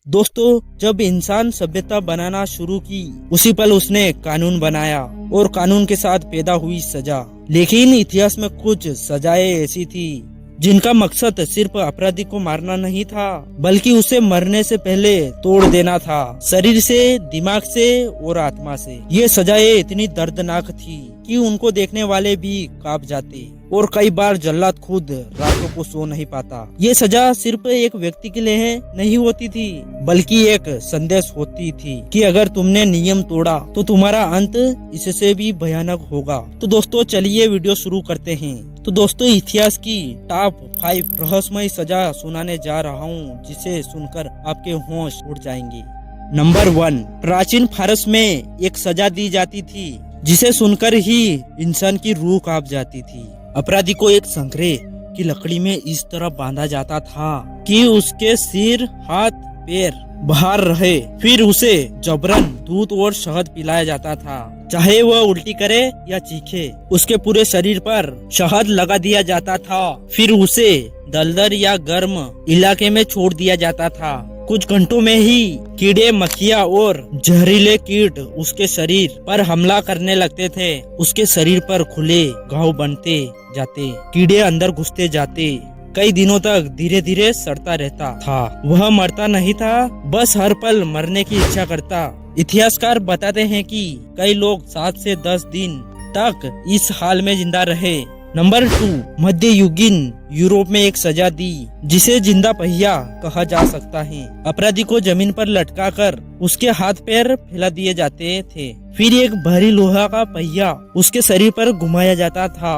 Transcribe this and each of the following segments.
दोस्तों, जब इंसान सभ्यता बनाना शुरू की उसी पल उसने कानून बनाया और कानून के साथ पैदा हुई सजा। लेकिन इतिहास में कुछ सजाएं ऐसी थी जिनका मकसद सिर्फ अपराधी को मारना नहीं था, बल्कि उसे मरने से पहले तोड़ देना था, शरीर से, दिमाग से और आत्मा से। ये सजाएं इतनी दर्दनाक थी कि उनको देखने वाले भी कांप जाते और कई बार जल्लाद खुद रातों को सो नहीं पाता। ये सजा सिर्फ एक व्यक्ति के लिए नहीं होती थी, बल्कि एक संदेश होती थी कि अगर तुमने नियम तोड़ा तो तुम्हारा अंत इससे भी भयानक होगा। तो दोस्तों, चलिए वीडियो शुरू करते हैं। तो दोस्तों, इतिहास की टॉप 5 रहस्यमय सजा सुनाने जा रहा हूँ, जिसे सुनकर आपके होश उड़ जाएंगे। नंबर 1, प्राचीन फारस में एक सजा दी जाती थी जिसे सुनकर ही इंसान की रूह कांप जाती थी। अपराधी को एक संकरे की लकड़ी में इस तरह बांधा जाता था कि उसके सिर, हाथ, पैर बाहर रहे। फिर उसे जबरन दूध और शहद पिलाया जाता था, चाहे वह उल्टी करे या चीखे। उसके पूरे शरीर पर शहद लगा दिया जाता था। फिर उसे दलदल या गर्म इलाके में छोड़ दिया जाता था। कुछ घंटों में ही कीड़े, मक्खियाँ और जहरीले कीट उसके शरीर पर हमला करने लगते थे। उसके शरीर पर खुले घाव बनते जाते, कीड़े अंदर घुसते जाते। कई दिनों तक धीरे धीरे सड़ता रहता था। वह मरता नहीं था, बस हर पल मरने की इच्छा करता। इतिहासकार बताते हैं कि कई लोग 7 से 10 दिन तक इस हाल में जिंदा रहे। नंबर 2, मध्ययुगीन यूरोप में एक सजा दी जिसे जिंदा पहिया कहा जा सकता है। अपराधी को जमीन पर लटकाकर उसके हाथ पैर फैला दिए जाते थे। फिर एक भारी लोहा का पहिया उसके शरीर पर घुमाया जाता था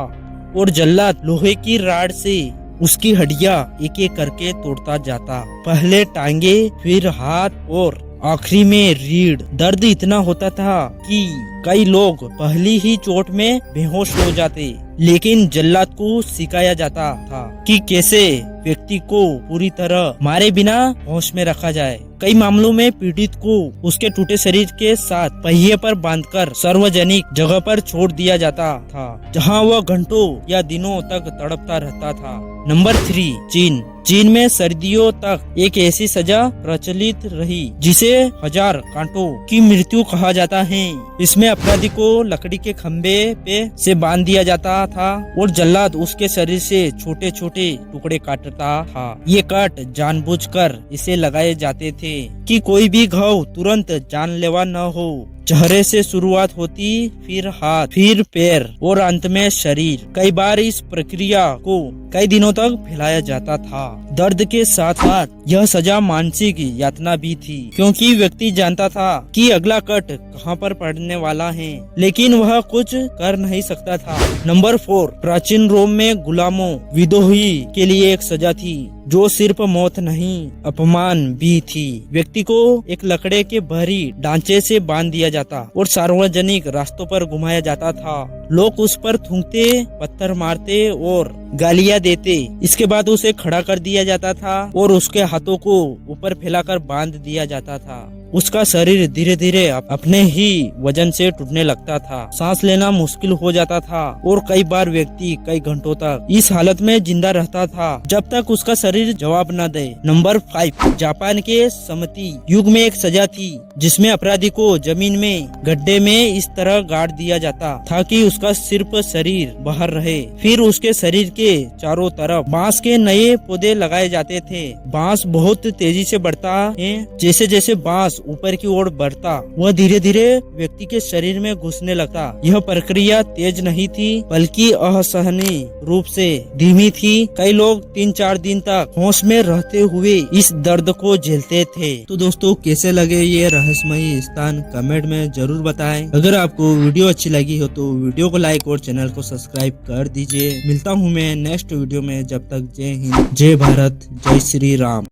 और जल्लाद लोहे की राड से उसकी हड्डियां एक एक करके तोड़ता जाता। पहले टांगे, फिर हाथ और आखिरी में रीढ़। दर्द इतना होता था कि कई लोग पहली ही चोट में बेहोश हो जाते। लेकिन जल्लाद को सिखाया जाता था कि कैसे व्यक्ति को पूरी तरह मारे बिना होश में रखा जाए। कई मामलों में पीड़ित को उसके टूटे शरीर के साथ पहिए पर बांधकर सार्वजनिक जगह पर छोड़ दिया जाता था, जहां वह घंटों या दिनों तक तड़पता रहता था। नंबर 3, चीन में सर्दियों तक एक ऐसी सजा प्रचलित रही जिसे 1000 कांटों की मृत्यु कहा जाता है। इसमें अपराधी को लकड़ी के खंभे पे से बांध दिया जाता था और जल्लाद उसके शरीर से छोटे छोटे टुकड़े काटता था। ये काट जानबूझकर इसे लगाए जाते थे कि कोई भी घाव तुरंत जानलेवा न हो। चेहरे से शुरुआत होती, फिर हाथ, फिर पैर और अंत में शरीर। कई बार इस प्रक्रिया को कई दिनों तक फैलाया जाता था। दर्द के साथ साथ यह सजा मानसिक यातना भी थी, क्योंकि व्यक्ति जानता था कि अगला कट कहां पर पड़ने वाला है, लेकिन वह कुछ कर नहीं सकता था। नंबर 4, प्राचीन रोम में गुलामों, विद्रोही के लिए एक सजा थी जो सिर्फ मौत नहीं, अपमान भी थी। व्यक्ति को एक लकड़े के भारी ढांचे से बांध दिया जाता और सार्वजनिक रास्तों पर घुमाया जाता था। लोग उस पर थूकते, पत्थर मारते और गालियां देते। इसके बाद उसे खड़ा कर दिया जाता था और उसके हाथों को ऊपर फैलाकर बांध दिया जाता था। उसका शरीर धीरे धीरे अपने ही वजन से टूटने लगता था। सांस लेना मुश्किल हो जाता था और कई बार व्यक्ति कई घंटों तक इस हालत में जिंदा रहता था जब तक उसका शरीर जवाब न दे। नंबर 5, जापान के समती युग में एक सजा थी जिसमें अपराधी को जमीन में गड्ढे में इस तरह गाड़ दिया जाता था कि उसका सिर्फ शरीर बाहर रहे। फिर उसके शरीर के चारों तरफ बांस के नए पौधे लगाए जाते थे। बांस बहुत तेजी से बढ़ता है। जैसे जैसे बांस ऊपर की ओर बढ़ता, वह धीरे धीरे व्यक्ति के शरीर में घुसने लगता। यह प्रक्रिया तेज नहीं थी, बल्कि असहनीय रूप से धीमी थी। कई लोग 3-4 दिन तक होश में रहते हुए इस दर्द को झेलते थे। तो दोस्तों, कैसे लगे ये रहस्यमयी स्थान कमेंट में जरूर बताएं। अगर आपको वीडियो अच्छी लगी हो तो वीडियो को लाइक और चैनल को सब्सक्राइब कर दीजिए। मिलता हूँ मैं नेक्स्ट वीडियो में। जब तक जय हिंद, जय भारत, जय श्री राम।